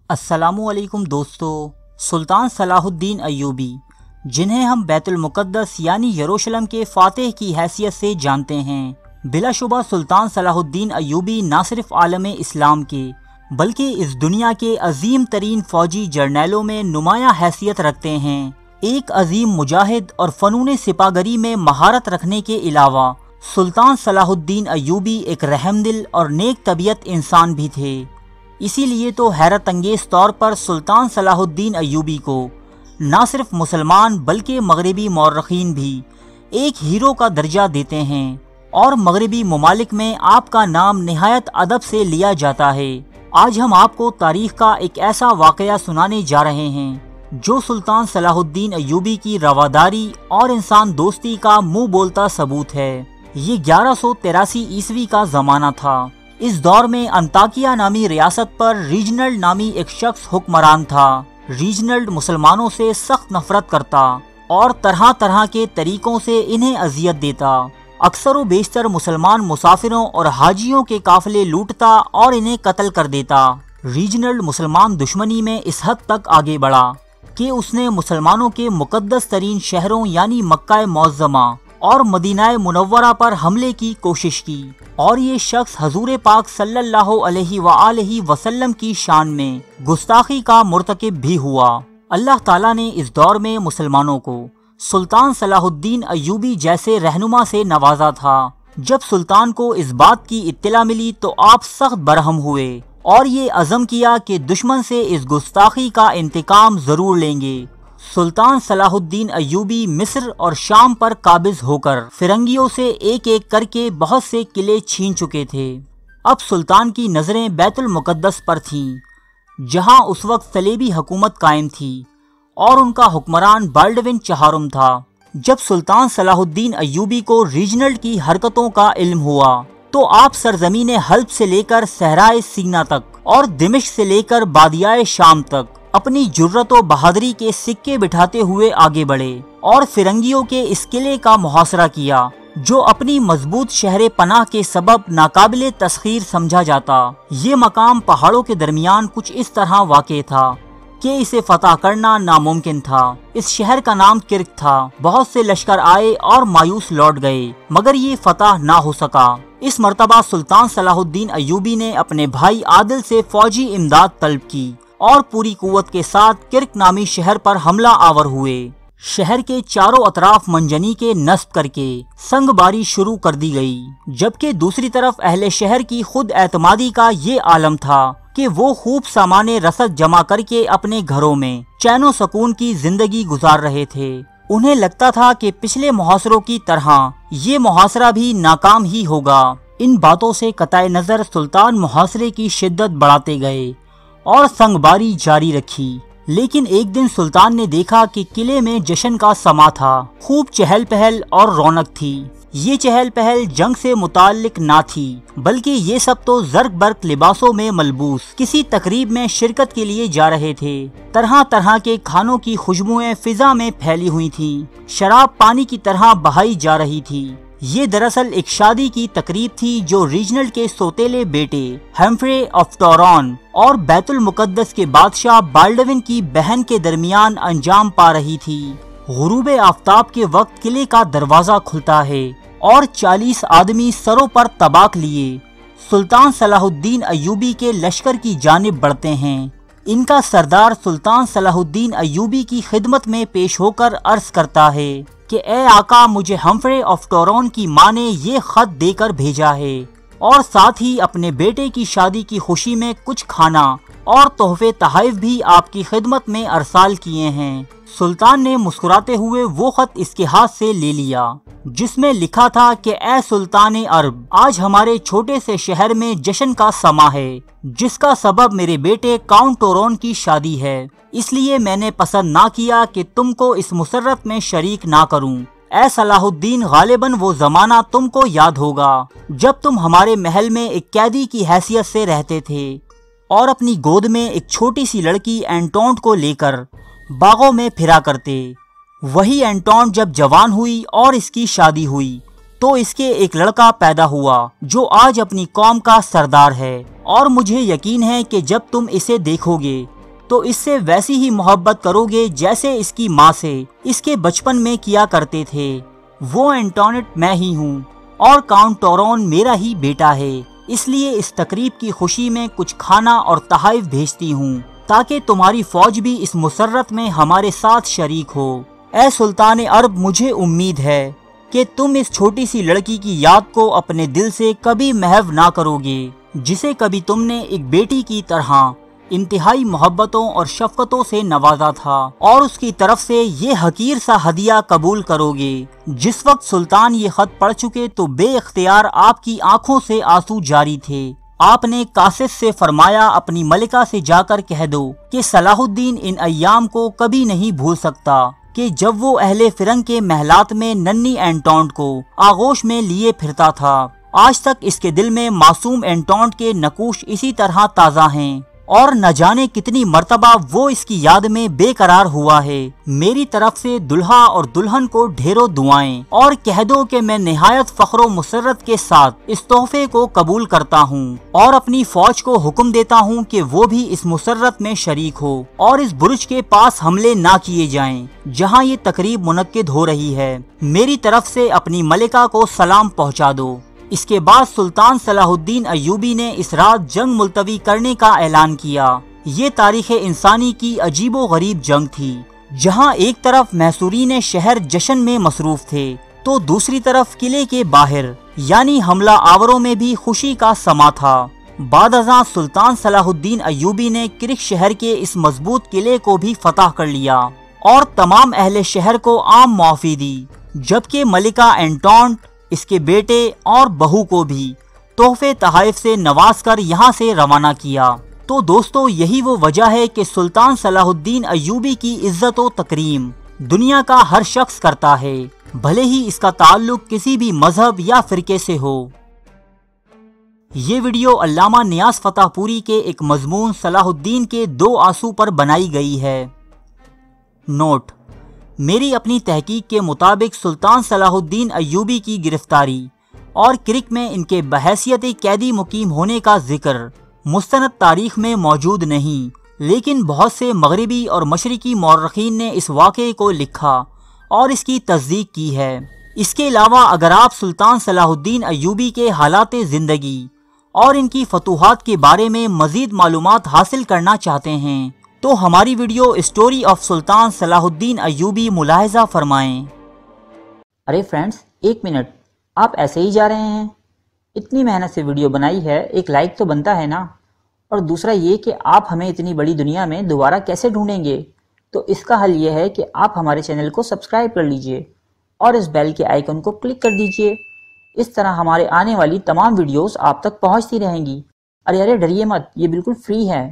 अस्सलामु अलैकुम दोस्तों। सुल्तान सलाहुद्दीन अय्यूबी, जिन्हें हम बैतुल मुक़द्दस यानी यरूशलेम के फ़ातिह की हैसियत से जानते हैं, बिलाशुबा सुल्तान सलाहुद्दीन अय्यूबी न सिर्फ आलम इस्लाम के बल्कि इस दुनिया के अजीम तरीन फ़ौजी जर्नैलों में नुमायाँ हैसियत रखते हैं। एक अजीम मुजाहिद और फ़नून सिपागरी में महारत रखने के अलावा सुल्तान सलाहुद्दीन अय्यूबी एक रहमदिल और नेक तबीयत इंसान भी थे। इसीलिए तो हैरत अंगेज़ तौर पर सुल्तान सलाहुद्दीन अय्यूबी को न सिर्फ मुसलमान बल्कि मगरबी मौरख़ीन भी एक हीरो का दर्जा देते हैं और मगरबी ममालिक में आपका नाम निहायत अदब से लिया जाता है। आज हम आपको तारीख़ का एक ऐसा वाक़या सुनाने जा रहे हैं जो सुल्तान सलाहुद्दीन अय्यूबी की रवादारी और इंसान दोस्ती का मुँह बोलता सबूत है। ये 1183 ईस्वी का ज़माना था। इस दौर में अंताकिया नामी रियासत पर रीजनल नामी एक शख्स हुक्मरान था। रीजनल मुसलमानों से सख्त नफरत करता और तरह तरह के तरीकों से इन्हें अजियत देता। अक्सर व बेशतर मुसलमान मुसाफिरों और हाजियों के काफिले लूटता और इन्हें कत्ल कर देता। रीजनल मुसलमान दुश्मनी में इस हद तक आगे बढ़ा कि उसने मुसलमानों के मुकद्दस तरीन शहरों यानी मक्का मुअज़्ज़मा और मदीना मुनव्वरा पर हमले की कोशिश की और ये शख्स हजूर पाक सल्लल्लाहु अलैहि वसल्लम की शान में गुस्ताखी का मुर्तकिब भी हुआ। अल्लाह ताला ने इस दौर में मुसलमानों को सुल्तान सलाहुद्दीन अय्यूबी जैसे रहनुमा से नवाजा था। जब सुल्तान को इस बात की इत्तला मिली तो आप सख्त बरहम हुए और ये अज़म किया कि दुश्मन से इस गुस्ताखी का इंतकाम जरूर लेंगे। सुल्तान सलाहुद्दीन अय्यूबी मिस्र और शाम पर काबिज होकर फिरंगियों से एक एक करके बहुत से किले छीन चुके थे। अब सुल्तान की नज़रें बैतुल मुक़द्दस पर थीं, जहां उस वक्त सलेबी हुकूमत कायम थी और उनका हुक्मरान बाल्डविन चहारुम था। जब सुल्तान सलाहुद्दीन अय्यूबी को रीजनल की हरकतों का इल्म हुआ तो आप सरजमीन हल्ब से लेकर सहराए सीना तक और दिमिश्क से लेकर बादियाए शाम तक अपनी जुर्रत व बहादुरी के सिक्के बिठाते हुए आगे बढ़े और फिरंगियों के इस किले का मुहासरा किया जो अपनी मजबूत शहर पनाह के सबब नाकाबिले तस्खीर समझा जाता। ये मकाम पहाड़ों के दरमियान कुछ इस तरह वाक़े था कि इसे फतह करना नामुमकिन था। इस शहर का नाम किर्क था। बहुत से लश्कर आए और मायूस लौट गए मगर ये फतह ना हो सका। इस मर्तबा सुल्तान सलाहुद्दीन अय्यूबी ने अपने भाई आदिल से फौजी इमदाद तलब की और पूरी कुव्वत के साथ किर्क नामी शहर पर हमला आवर हुए। शहर के चारों अतराफ मंजनी के नस्ब करके संगबारी शुरू कर दी गई, जबकि दूसरी तरफ अहले शहर की खुद एतमादी का ये आलम था कि वो खूब सामाने रसद जमा करके अपने घरों में चैनो सकून की जिंदगी गुजार रहे थे। उन्हें लगता था कि पिछले मुहासरों की तरह ये मुहासरा भी नाकाम ही होगा। इन बातों से कताए नजर सुल्तान मुहासरे की शिद्दत बढ़ाते गए और संगबारी जारी रखी। लेकिन एक दिन सुल्तान ने देखा कि किले में जश्न का समा था। खूब चहल पहल और रौनक थी। ये चहल पहल जंग से मुताल्लिक ना थी बल्कि ये सब तो जर्क बर्क लिबासों में मलबूस किसी तकरीब में शिरकत के लिए जा रहे थे। तरह तरह के खानों की खुशबुएं फिजा में फैली हुई थीं। शराब पानी की तरह बहाई जा रही थी। ये दरअसल एक शादी की तकरीब थी जो रीजनल के सोतेले बेटे हम्फ्रे ऑफ टोरॉन और बैतुल मुक़द्दस के बादशाह बाल्डविन की बहन के दरमियान अंजाम पा रही थी। गुरूब आफ्ताब के वक्त किले का दरवाजा खुलता है और 40 आदमी सरों पर तबाक लिए सुल्तान सलाहुद्दीन अय्यूबी के लश्कर की जानिब बढ़ते हैं। इनका सरदार सुल्तान सलाहुद्दीन अय्यूबी की खिदमत में पेश होकर अर्ज करता है कि ए आका, मुझे हम्फ्रे ऑफ टोरॉन की माँ ने ये खत देकर भेजा है और साथ ही अपने बेटे की शादी की खुशी में कुछ खाना और तोहफे तहाइफ भी आपकी खिदमत में अरसाल किए हैं। सुल्तान ने मुस्कुराते हुए वो खत इसके हाथ से ले लिया जिसमें लिखा था कि ए सुल्तान अरब, आज हमारे छोटे से शहर में जश्न का समा है जिसका सबब मेरे बेटे काउंट टोरॉन की शादी है। इसलिए मैंने पसंद ना किया कि तुमको इस मुसर्रत में शरीक ना करूं। ए सलाहुद्दीन, गालिबन वो जमाना तुमको याद होगा जब तुम हमारे महल में एक कैदी की हैसियत से रहते थे और अपनी गोद में एक छोटी सी लड़की एंटोंट को लेकर बागों में फिरा करते। वही एंटोंट जब जवान हुई और इसकी शादी हुई تو اس کے ایک لڑکا پیدا ہوا جو آج اپنی قوم کا سردار ہے، اور مجھے یقین ہے کہ جب تم اسے دیکھو گے تو اس سے ویسی ہی محبت کرو گے جیسے اس کی ماں سے اس کے بچپن میں کیا کرتے تھے۔ وہ اینٹونیٹ میں ہی ہوں اور کاؤنٹ ٹورون میرا ہی بیٹا ہے، اس لیے اس تقریب کی خوشی میں کچھ کھانا اور تحائف بھیجتی ہوں تاکہ تمہاری فوج بھی اس مسرت میں ہمارے ساتھ شریک ہو۔ اے سلطان عرب، مجھے امید ہے کہ تم اس چھوٹی سی لڑکی کی یاد کو اپنے دل سے کبھی محو نہ کرو گے، جسے کبھی تم نے ایک بیٹی کی طرح انتہائی محبتوں اور شفقتوں سے نوازا تھا، اور اس کی طرف سے یہ حقیر سا ہدیہ قبول کرو گے۔ جس وقت سلطان یہ خط پڑھ چکے تو بے اختیار آپ کی آنکھوں سے آنسو جاری تھے۔ آپ نے کاسس سے فرمایا، اپنی ملکہ سے جا کر کہہ دو کہ صلاح الدین ان ایام کو کبھی نہیں بھول سکتا کہ جب وہ اہل فرنگ کے محلات میں ننھی اینٹونٹ کو آغوش میں لیے پھرتا تھا۔ آج تک اس کے دل میں معصوم اینٹونٹ کے نقوش اسی طرح تازہ ہیں، اور نہ جانے کتنی مرتبہ وہ اس کی یاد میں بے قرار ہوا ہے۔ میری طرف سے دلہا اور دلہن کو ڈھیروں دعائیں، اور کہہ دو کہ میں نہایت فخر و مسرت کے ساتھ اس تحفے کو قبول کرتا ہوں، اور اپنی فوج کو حکم دیتا ہوں کہ وہ بھی اس مسرت میں شریک ہو، اور اس برج کے پاس حملے نہ کیے جائیں جہاں یہ تقریب منعقد ہو رہی ہے۔ میری طرف سے اپنی ملکہ کو سلام پہنچا دو۔ اس کے بعد سلطان صلاح الدین ایوبی نے اس رات جنگ ملتوی کرنے کا اعلان کیا۔ یہ تاریخ انسانی کی عجیب و غریب جنگ تھی، جہاں ایک طرف محصورین شہر جشن میں مصروف تھے تو دوسری طرف قلعے کے باہر یعنی حملہ آوروں میں بھی خوشی کا سما تھا۔ بعد ازاں سلطان صلاح الدین ایوبی نے کرک شہر کے اس مضبوط قلعے کو بھی فتح کر لیا اور تمام اہل شہر کو عام معافی دی، جبکہ ملکہ اینٹونٹ، اس کے بیٹے اور بہو کو بھی تحفے تحائف سے نواز کر یہاں سے روانہ کیا۔ تو دوستو، یہی وہ وجہ ہے کہ سلطان صلاح الدین ایوبی کی عزت و تکریم دنیا کا ہر شخص کرتا ہے، بھلے ہی اس کا تعلق کسی بھی مذہب یا فرقے سے ہو۔ یہ ویڈیو علامہ نیاز فتح پوری کے ایک مضمون صلاح الدین کے دو آنسو پر بنائی گئی ہے۔ نوٹ: میری اپنی تحقیق کے مطابق سلطان صلاح الدین ایوبی کی گرفتاری اور کرک میں ان کے بحیثیت قیدی مقیم ہونے کا ذکر مستند تاریخ میں موجود نہیں، لیکن بہت سے مغربی اور مشرقی مورخین نے اس واقعے کو لکھا اور اس کی تصدیق کی ہے۔ اس کے علاوہ اگر آپ سلطان صلاح الدین ایوبی کے حالات زندگی اور ان کی فتوحات کے بارے میں مزید معلومات حاصل کرنا چاہتے ہیں تو ہماری ویڈیو اسٹوری آف سلطان صلاح الدین ایوبی ملاحظہ فرمائیں۔ ارے فرینڈز، ایک منٹ، آپ ایسے ہی جا رہے ہیں؟ اتنی محنت سے ویڈیو بنائی ہے، ایک لائک تو بنتا ہے نا؟ اور دوسرا یہ کہ آپ ہمیں اتنی بڑی دنیا میں دوبارہ کیسے ڈھونڈیں گے؟ تو اس کا حل یہ ہے کہ آپ ہمارے چینل کو سبسکرائب کر لیجئے اور اس بیل کے آئیکن کو کلک کر دیجئے۔ اس طرح ہمارے آنے والی تمام ویڈیوز آپ تک پہنچتی رہیں گی۔ ارے ڈریے مت، یہ بالکل فری ہے۔